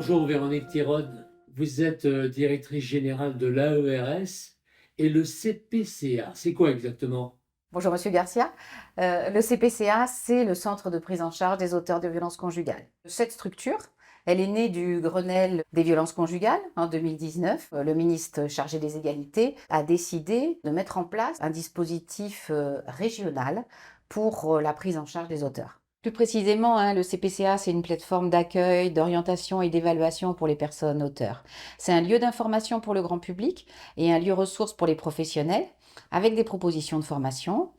Bonjour Véronique Tirode, vous êtes directrice générale de l'AERS et le CPCA. C'est quoi exactement? Bonjour Monsieur Garcia. Le CPCA, c'est le Centre de prise en charge des auteurs de violences conjugales. Cette structure, elle est née du Grenelle des violences conjugales en 2019. Le ministre chargé des égalités a décidé de mettre en place un dispositif régional pour la prise en charge des auteurs. Plus précisément, le CPCA, c'est une plateforme d'accueil, d'orientation et d'évaluation pour les personnes auteurs. C'est un lieu d'information pour le grand public et un lieu ressource pour les professionnels, avec des propositions de formation.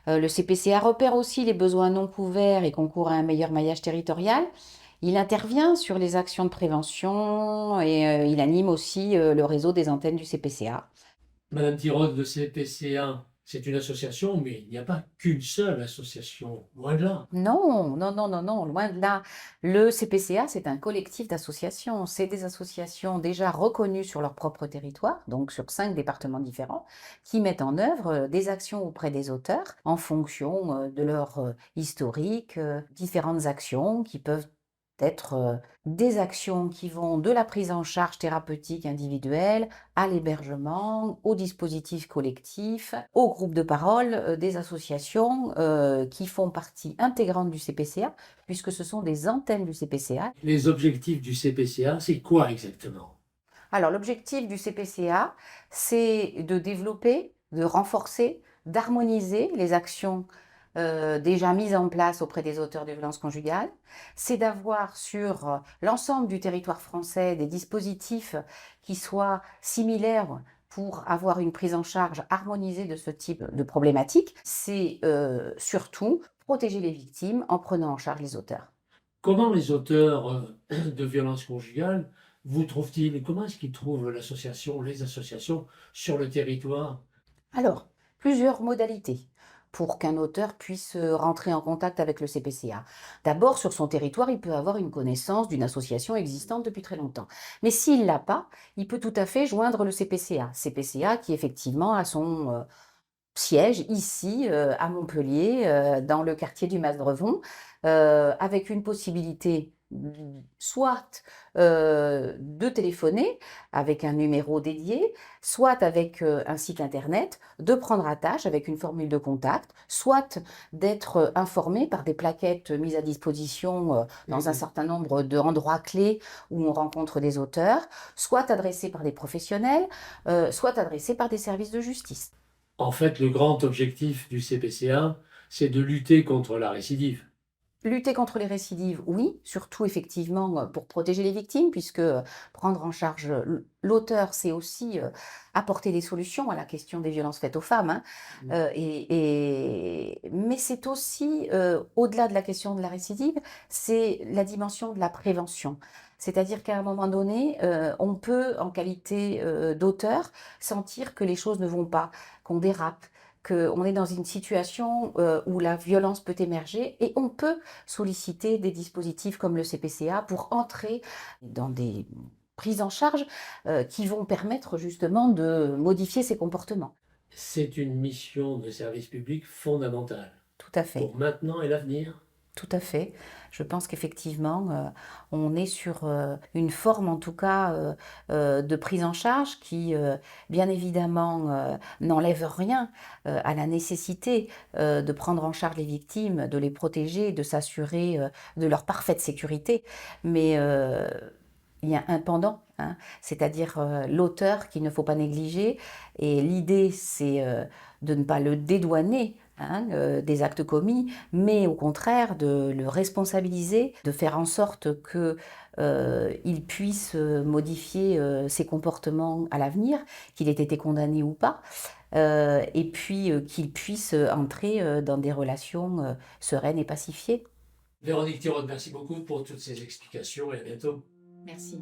Le CPCA repère aussi les besoins non couverts et concourt à un meilleur maillage territorial. Il intervient sur les actions de prévention et il anime aussi le réseau des antennes du CPCA. Madame Tirode, le CPCA, c'est une association, mais il n'y a pas qu'une seule association, loin de là. Non, non, non, non, non, loin de là. Le CPCA, c'est un collectif d'associations. C'est des associations déjà reconnues sur leur propre territoire, donc sur 5 départements différents, qui mettent en œuvre des actions auprès des auteurs en fonction de leur historique, différentes actions qui peuvent être des actions qui vont de la prise en charge thérapeutique individuelle à l'hébergement, au dispositif collectif, au groupe de parole des associations qui font partie intégrante du CPCA, puisque ce sont des antennes du CPCA. Les objectifs du CPCA, c'est quoi exactement? Alors, l'objectif du CPCA, c'est de développer, de renforcer, d'harmoniser les actions déjà mises en place auprès des auteurs de violences conjugales. C'est d'avoir sur l'ensemble du territoire français des dispositifs qui soient similaires pour avoir une prise en charge harmonisée de ce type de problématique. C'est surtout protéger les victimes en prenant en charge les auteurs. Comment les auteurs de violences conjugales vous trouvent-ils et comment est-ce qu'ils trouvent l'association, les associations sur le territoire? Alors, plusieurs modalités pour qu'un auteur puisse rentrer en contact avec le CPCA. D'abord, sur son territoire, il peut avoir une connaissance d'une association existante depuis très longtemps. Mais s'il ne l'a pas, il peut tout à fait joindre le CPCA. CPCA qui effectivement a son siège ici à Montpellier, dans le quartier du Mas-Drevon, avec une possibilité soit de téléphoner avec un numéro dédié, soit avec un site internet, de prendre attache avec une formule de contact, soit d'être informé par des plaquettes mises à disposition dans un Mhm. certain nombre d'endroits clés où on rencontre des auteurs, soit adressé par des professionnels, soit adressé par des services de justice. En fait, le grand objectif du CPCA, c'est de lutter contre la récidive. Lutter contre les récidives, oui, surtout effectivement pour protéger les victimes, puisque prendre en charge l'auteur, c'est aussi apporter des solutions à la question des violences faites aux femmes, hein. Mais c'est aussi, au-delà de la question de la récidive, c'est la dimension de la prévention. C'est-à-dire qu'à un moment donné, on peut, en qualité d'auteur, sentir que les choses ne vont pas, qu'on dérape, qu'on est dans une situation où la violence peut émerger et on peut solliciter des dispositifs comme le CPCA pour entrer dans des prises en charge qui vont permettre justement de modifier ces comportements. C'est une mission de service public fondamentale Tout à fait. pour maintenant et l'avenir. Tout à fait. Je pense qu'effectivement, on est sur une forme, en tout cas, de prise en charge qui, bien évidemment, n'enlève rien à la nécessité de prendre en charge les victimes, de les protéger, de s'assurer de leur parfaite sécurité. Mais il y a un pendant, hein, c'est-à-dire l'auteur qu'il ne faut pas négliger. Et l'idée, c'est de ne pas le dédouaner, hein, des actes commis, mais au contraire de le responsabiliser, de faire en sorte que il puisse modifier ses comportements à l'avenir, qu'il ait été condamné ou pas, et puis qu'il puisse entrer dans des relations sereines et pacifiées. Véronique Tirode, merci beaucoup pour toutes ces explications et à bientôt. Merci.